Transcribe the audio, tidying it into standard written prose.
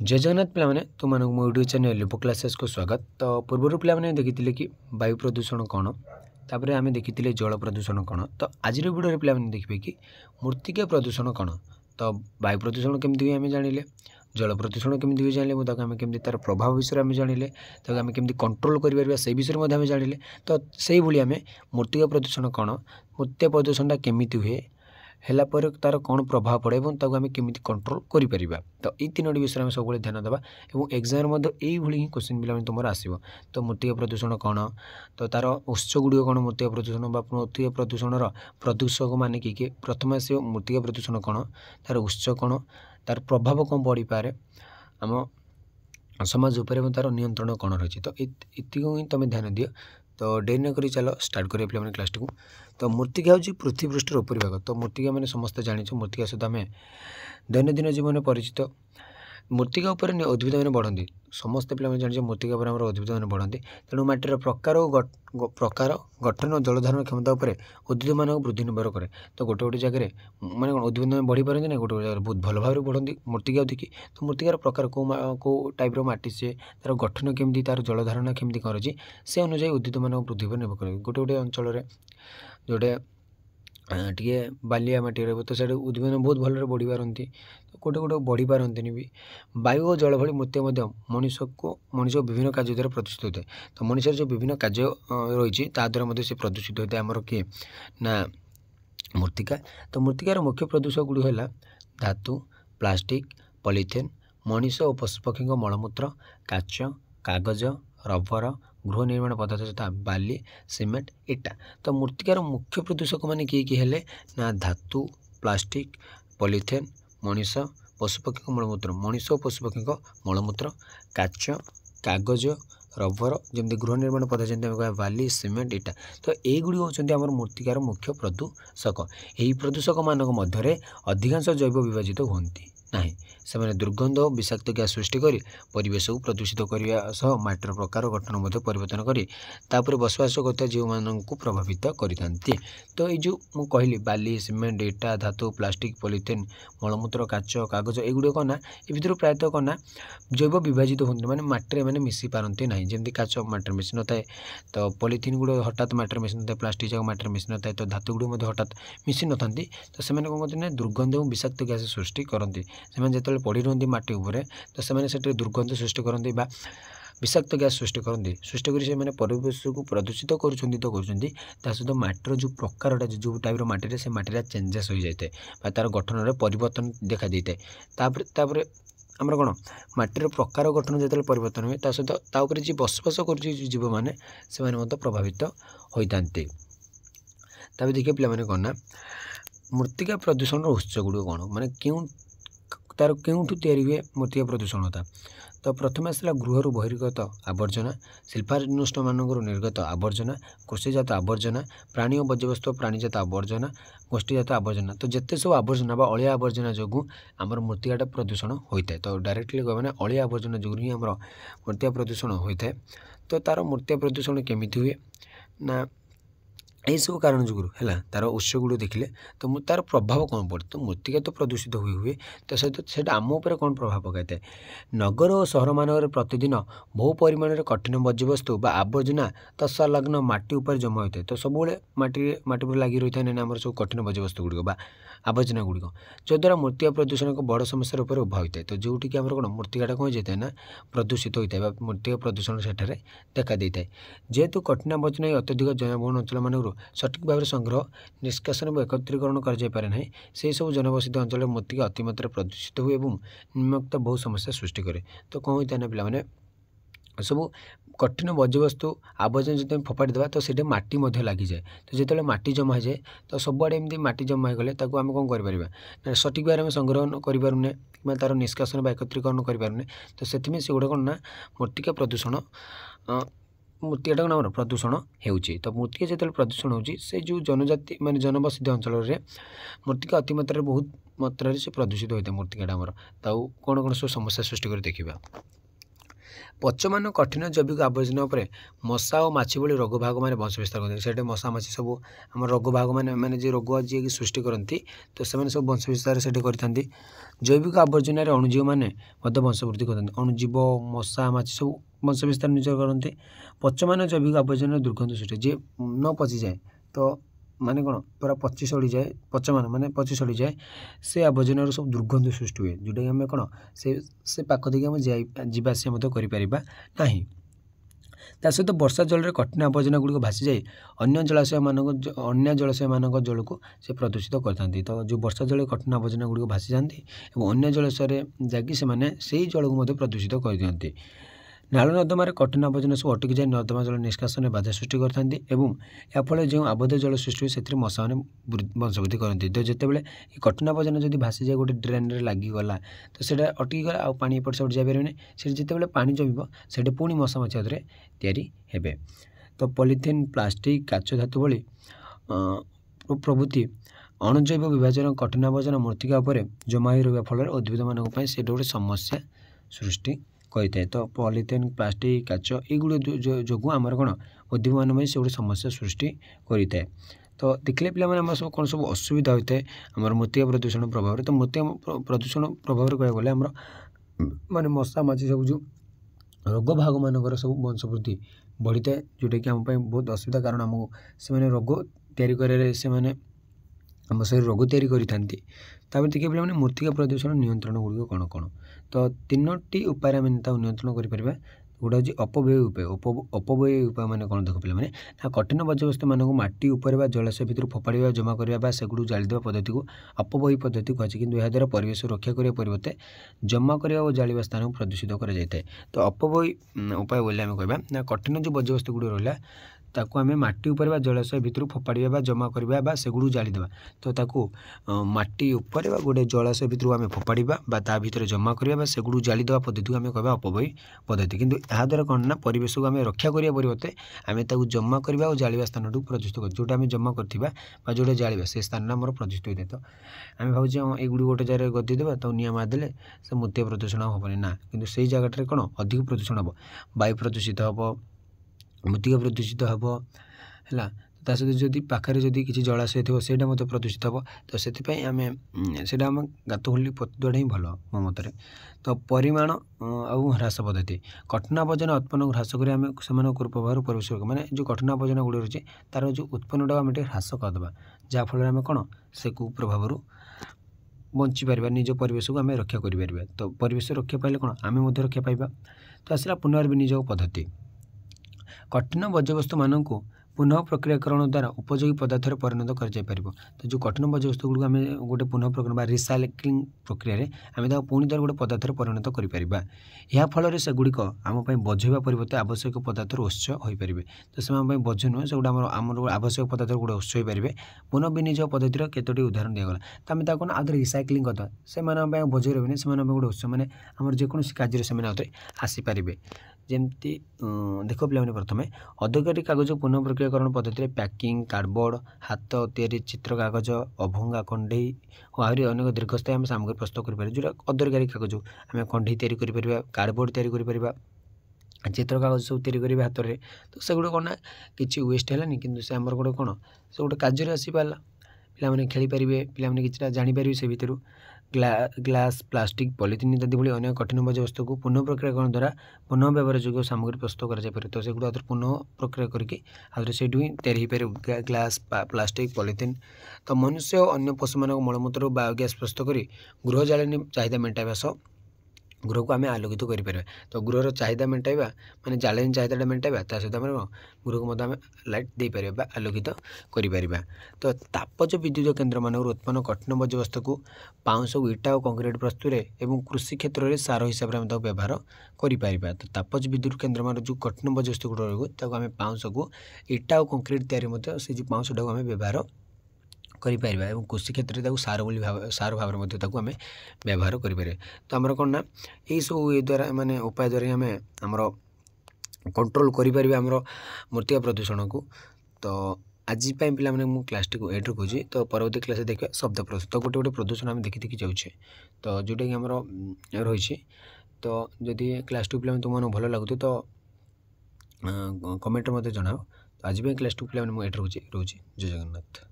जय जगन्नाथ पे तुम मो यूट्यूब चैनल लिपो क्लासेस को स्वागत। तो पूर्व पे देखी कि वायु प्रदूषण कौन, तापर आम देखी जल प्रदूषण कौन। तो आज वीडियो पे देखिए कि मृत्तिका प्रदूषण कौन। तो वायु प्रदूषण केमती हुए आम जानिले, जल प्रदूषण केमती हुए जानिले, ताको आम केमती तार प्रभाव विषय आम जानिले, ताको आम केमती कंट्रोल कर से विषय आम जानिले। तो से भाई आम मृत्तिका प्रदूषण कौन, मृत्तिका प्रदूषणटा केमती हुए ହେଲା ପରେ ତାର କ'ଣ ପ୍ରଭାବ ପଡ଼େ ଏବଂ ତାକୁ ଆମେ କେମିତି କଣ୍ଟ୍ରୋଲ କରିପାରିବା। ତ ଏଇ ତିନୋଟି ବିଷୟରେ ଆମେ ସବୁବେଳେ ଧ୍ୟାନ ଦେବା ଏବଂ ଏକ୍ଜାମ୍ରେ ମଧ୍ୟ ଏଇଭଳି ହିଁ କ୍ୱେଶ୍ଚିନ୍ ପିଲାମାନେ ତୁମର ଆସିବ। ତ ମୃତ୍ତିକା ପ୍ରଦୂଷଣ କ'ଣ, ତ ତାର ଉତ୍ସ ଗୁଡ଼ିକ କ'ଣ, ମୃତ୍ତିକା ପ୍ରଦୂଷଣ ବା ମୃତ୍ତିକା ପ୍ରଦୂଷଣର ପ୍ରଦୂଷକ ମାନେ କିଏ। ପ୍ରଥମେ ଆସିବ ମୃତ୍ତିକା ପ୍ରଦୂଷଣ କ'ଣ, ତାର ଉତ୍ସ କ'ଣ, ତାର ପ୍ରଭାବ କ'ଣ ପଡ଼ିପାରେ ଆମ ସମାଜ ଉପରେ ଏବଂ ତାର ନିୟନ୍ତ୍ରଣ କ'ଣ ରହିଛି। ତ ଏତିକି ହିଁ ତୁମେ ଧ୍ୟାନ ଦିଅ। तो डेरी न करी चलो स्टार्ट करें पे क्लास टी। तो मृत्तिका हूँ पृथ्वी पृष्ठर उपरी भाग। तो मृत्तिका मैंने समस्त जानी मृत्तिका सहित आम दैनंदिन जीवन परिचित। मृत्तिका उपर उद्भिद मैंने बढ़ती, समस्त पे जानी मृत्तिका पर आम उद्भिद मैंने बढ़ती। तेणु माटीर प्रकार प्रकार गठन जलधारण क्षमता उपर उद्भिद मान वृद्धि निर्भर कै। तो गोटे गोटे जगह मैंने उद्भिद मैंने बढ़ी पारती ना, गोटे गोटे जगह बहुत भल भाव बढ़ती मृत्तिका देखिए। तो मृत्तिकार प्रकार कौ टाइप्र मटी से तार गठन केमती, तार जलधारण केमती कौन अच्छी से अनुजाई उद्भिद मान वृद्धि पर निर्भर करे। गोटे गोटे अंचल जोटे टे बालिया मटी रही तो से उद्भिद मैंने बहुत भल बढ़ी पारती, गोटे गोटे बढ़ी पारती भी। वायु और जल भली मृत्तिका मनीष को विभिन्न कार्य द्वारा प्रदूषित होता है। तो मनुष्य जो विभिन्न कार्य रही द्वारा से प्रदूषित होता है आमर किए ना मृत्तिका। तो मृत्तिकार मुख्य प्रदूषक गुड़ी है धातु, प्लास्टिक, पॉलीथिन, मनीष और पशुपक्षी मलमूत्र, काच, कागज, रबर, गृह निर्माण पदार्थ तथा बाली, सीमेंट, इटा। तो मृत्तिकार मुख्य प्रदूषक मैंने किए हेले ना धातु, प्लास्टिक, पॉलीथिन, मनीष, पशुपक्षी मलमूत्र, मनीष और पशुपक्षी मलमूत्र, काच, कागज, रबर, जमी गृह निर्माण पदार्थ जमी बाली, सीमेंट, इटा। तो यही होती आम मृत्तिकार मुख्य प्रदूषक। यही प्रदूषक मान मध्य अधिकांश जैव विभाजित होती नहीं, से दुर्गंध और विषाक्त ग्यास सृष्टि कर परिवेश को प्रदूषित करने माटीर प्रकार गठन परिवर्तन कर बसवास करता जीव मान प्रभावित करते। तो ये जो कहली बाली, सीमेंट, इटा, धातु, प्लास्टिक, पॉलीथिन, मलमूत्र, काच, कागज एगुड़ी कौन ना ये प्रायतः कौन ना जैव विभाजित होती मैंने माटी में मिसी पारती ना, जमी काच माटी मिसी न था। तो पॉलीथिन गुड़ हठात माटी मिसी न था, प्लास्टिक जाक माटी मिसी न था, तो धातु गुड़ हठात मिसी न था। तो से कौन करते हैं दुर्गंध और विषाक्त ग्यास सृष्टि करती। से जो पड़ी रही माटी उपर तो से दुर्गंध सृष्टि करती विषाक्त ग्यास सृष्टि करती, सृष्टि कर परिवेश को प्रदूषित कर सहित माटीर जो प्रकार जो टाइप्र माटी से माटी चेंजेस हो जाए तार गठन में परिवर्तन देखा दी है। आमर कौन माटीर प्रकार गठन जो परिवर्तन हुए सहित जी बसवास कर जीव मैंने से प्रभावित होता। देखिए पे कौन ना मृत्तिका प्रदूषण उत्स गुड़ कौन माने क्यों तार क्योंठू तैयारी हुए मृत्तिका प्रदूषणता। तो प्रथम आसला गृह बहिर्गत आवर्जना, शिल्पानुष्ठान मान निर्गत आवर्जना, कृषिजात आवर्जना, प्राणी और बज्यवस्तु प्राणीजात आवर्जना, गोष्ठीजात आवर्जना। तो जिते सब आवर्जना अलिया आवर्जना जो आमर मृत्तिकाटा प्रदूषण होता है। तो डायरेक्टली कह मैंने अलिया आवर्जना जो ही आमर मृत्तिका प्रदूषण होता है। तो तार मृत्तिका प्रदूषण केमिति हुए ना यही सब कारण जो है तार उत्स गुड़ देखिले तो तार प्रभाव कौन पड़े। तो मृत्तिका तो प्रदूषित हुए तो सहित आम उपर कौन प्रभाव पकाई है। नगर और सहर मान प्रतिदिन बहु परिमाण में कठिन बज्यवस्तु बा आवर्जना तत्संलग्न माटी उपर जमा होता है। तो सब माटी पर लगी रही है ना आम सब कठिन बज्यवस्तु गुड़िक बा आवर्जना गुड़िक जद्वारा मृत्तिका प्रदूषण एक बड़ समस्या उपर उभा होता है। तो जोटि आम कौन मृत्तिकाटा कौन जाए ना प्रदूषित होता है मृत्तिका प्रदूषण सेठारे देखा देता है। जेहेतु कठिन आवर्जना अत्यधिक जनबहुल अंचल मान सठिक भाव संग्रह निष्कासन और एकत्रीकरण कर से सब जनबसित अंचल मृत्तिका अतिमात्रा प्रदूषित हुए और निम्नक्त बहुत समस्या सृष्टि करे। तो कौन होता है ना पे सब कठिन बज्यवस्तु आवर्जना जो फोपाड़ी देवा तो सीधे माटी लगी जाए। तो जो माटी जमा हो जाए तो सबुआड़े एमती माटी जमा होगले आम कौन कर सठिक भाव में संग्रह करें कि तार निष्कासन व एकत्रीकरण करें। तो से गुड़ा कौन ना मृत्तिका प्रदूषण मृत्तिकाटा नाम प्रदूषण होउची। तो मृत्तिका जो प्रदूषण होउची से जो जनजाति माने जनबसित अंचल में मृत्तिका अतिमात्रा बहुत मात्रा से प्रदूषित होता है मृत्तिकाटा आमर। तो कौन कौन सब समस्या सृष्टि कर देखा। पचमान कठिन जैविक आवर्जना उपर मशा और माछी भली रोग भाग मैंने वंश विस्तार करते से मशा माछी सब आम रोग भाग मैंने जो रोग जी सृष्टि करती तो से सब वंश विस्तार से करते जैविक आवर्जन अणुजीव मैंने वंश वृद्धि करते अणुजीव मशा माछी सब वंश विस्तार निज करते पचमान जैविक आवर्जन दुर्गंध सृष्टि जी न पचि जाए तो माने कौन पूरा पची सड़ी जाए पचमान माने पची सड़ी जाए से आवर्जन सब दुर्गंध सृष्टि हुए जोटा कि आम कौन से पाख देखिए आम जावासिया करें ना ता सहित वर्षा जल कठिन आवर्जना गुड़िक भासी जाए अन्य जलाशय मान जल को से प्रदूषित करते तो जो वर्षा जल कठिन आवर्जना गुड़िक भासी जाती और अन्य जलाशय जाकि से जल को प्रदूषित कर दिखती नाल नर्दमार कठिन आवर्जना सब अटकी जाए नर्दमा जल निष्कासन में बाधा सृष्टि करते याफल जो आबद्ध जल सृष्टि हुए से मशा मैंने वंशवृद्धि करते तो जितेबाला कठिन आवर्जना जब भासी जाए गोटे ड्रेन रे लगिगला तो से अटकी गला आ पानी एपट सेपट जापारे से जितेबाला पानी जमिब से पुणी मशा माछी हाथ में तो पॉलीथिन प्लास्टिक काच धातु भली प्रभृति अणुजैव विभाजन कठिन आवर्जना मृत्तिका उपर जमा हो रहा फल उद्भिद मानी से गोटे समस्या सृष्टि कही तो पॉलीथिन प्लास्टिक काच युड़ जो आमर कौन उद्भिद मान से गोटे समस्या सृष्टि करें तो देखिले पे सब कौन सब असुविधा होता है आम मृत्तिका प्रदूषण प्रभाव तो मृत्तिका प्रदूषण प्रभाव कह गले आम माने मशा माछी सब जो रोग भाग मानकर सब वंशवृद्धि बढ़ी थाए जोटा कि आम बहुत असुविधा कारण आमको से रोग तैयारी आम शरीर रोग तैयारी करते देखिए पे मृत्तिका प्रदूषण नियंत्रण गुड़िक कौन कौन तो 3टी उपाय आम नियंत्रण कर गोटा हूँ अपव्यय उपाय अपव्यय उपाय मैंने कौन देख पे ना कठिन बर्ज्यवस्तु मानक माटी उपर जलाशय भितर फोपाड़ा जमा करवा सेगुड़ जालीदेवा पद्धति को अपव्यय पद्धति कहुच्छे कि द्वारा परिवेश रक्षा करने परिवर्ते जमा करवा और जालिबा स्थान को प्रदूषित कर तो अपव्यय उपाय बोले आम कहवा ना कठिन जो बर्ज्यवस्तु गुड़ रहा ताकू आम माटी उपर जलाशय भितर फोपाड़ा जमा करवा सेगुड़ जालीदेवा तो ताकू माटी उपर गोटे जलाशय भितर आम फोपाड़ा ता भीतर जमा करवा सेगुड़ जालीदेवा पद्धति को आम कहवा अपव्यय पद्धति किंतु यहाँ द्वारा कौन ना परिवेश को आम रक्षा करने परिवर्ते आम जमा करवा और जालिबा स्थान प्रदूषित कर जोटा आम जमा करवा जोटा जालिबा से स्थान आम प्रदूषित होता है तो आम भावुँ ये गोटे जगह गदेदेवा तो निआं मारदेले से मृत्तिका प्रदूषण हेनी ना कि से जगह कौन अधिक प्रदूषण हम वायु प्रदूषित हम मृत्तिका प्रदूषित हम है सहित जदि पाखे जदि किसी जलाशय थो से प्रदूषित हम तो से आम गात खोली पोतीदेवा ही भल मो मतरे तो परिमाण आउ ह्रास पद्धति कठिन आवर्जना उत्पन्न ह्रास कर आम से प्रभाव परिवेश माने जो कठिन आवर्जना गुड़ रही तार जो उत्पन्नटा आम ह्रास करदे जहाँफल आम कौन से कुप्रभाव बंचीपर निज परिवेश को आम रक्षा कर तो परिवेश रक्षा पाइले कौन आम रक्षा पाइबा तो आसला पुनर्विनियोग पद्धति कठिन बर्ज्यवस्तु मानक पुनः प्रक्रियाकरण द्वारा उपयोगी पदार्थ परिणत कर तो जो कठिन बर्ज्यवस्तु गुड़ आम गोटे पुनः प्रक्रिया रिसाइक्लिंग प्रक्रिया आम पुणी द्वारा गोटे पदार्थ परिणत कर से गुड़िक आम बझेवा परिवर्ते आवश्यक पदार्थ उत्स हो पारे तो से बझ नुहे से गोटे आम आवश्यक पदार्थ गोटे उत्स हो पारे पुनः विनियोग पद्धतिर केतोटी उदाहरण दिगला तो आम कौन आदि रिसाइक्लिंग करदे से बझे रही से गोटे उत्स मैंने आम जेकोसी कार्य से आसीपारे जमती देख पे प्रथम अदरकारी कागज पुनः प्रक्रियाकरण पद्धति पैकिंग कार्डबोर्ड हाथ तैयारी चित्र कागज अभंगा कंडे और आहरी अनेक दीर्घस्थायी आम सामग्री प्रस्तुत करें जो अदरकारी कागज आम कंडे तैयारी कार्डबोर्ड तैयारी चित्र कागज सब तैयारी हाथ में तो से गोटे कौन कि वेस्ट है कि से आमर गोटे कौन से गोटे कार्य आसीपारा पे खेलीपर पे कि जापर से भितर ग्लास प्लास्टिक पॉलीथिन इत्यादि भाई अनेक कठिन बर्ज्यवस्तु को पुनः प्रक्रियाकरण द्वारा पुनः व्यवहार योग्य सामग्री प्रस्तुत कर तो से गुड़ा पुनः प्रक्रिया करके से तैयारी हो ग्लास प्लास्टिक पॉलीथिन तो मनुष्य और अन्य पशु मान मलमूत्र बायोगैस प्रस्तुत कर गृह जाळेनी चाहिदा मेटाइबा सह गृह को आम आलोकित कर तो गृहर चाहिदा मेटाइबा माने जाळेनी चाहिदा मेटाइबा सहित आम गृह को आम लाइट दे पार आलोकित कर तो तापज विद्युत केन्द्र मान उत्पन्न कठिन बर्ज्यवस्तु को पाउंश इटा और कंक्रीट प्रस्तुत एवं कृषि क्षेत्र में सार हिसाब से व्यवहार कर तो तापज विद्युत केन्द्र मान जो कठिन बर्ज्यवस्तु गुड़ रही आम पाउंश को इटा और कंक्रीट तैयारी से पाउंशटा को आम व्यवहार करें और कृषि क्षेत्र में सार सार भाव में आम व्यवहार करें तो आमर कौन ना यही सब ये द्वारा माने उपाय द्वारा आम आमर कंट्रोल करें आमर मृत्तिका प्रदूषण को तो आज पे मैंने क्लास टी को एड रखुच्छी तो परवर्ती क्लास देखिए शब्द प्रदूषण तो गोटे गोटे प्रदूषण आम देखी देखी जाऊे तो जोटा कि आमर रही तो जदि क्लास 2 पिला तुमको भल लगुत तो कमेंट मत जनाओ। तो आज क्लास 2 पिला मुझे रोचे जय जगन्नाथ।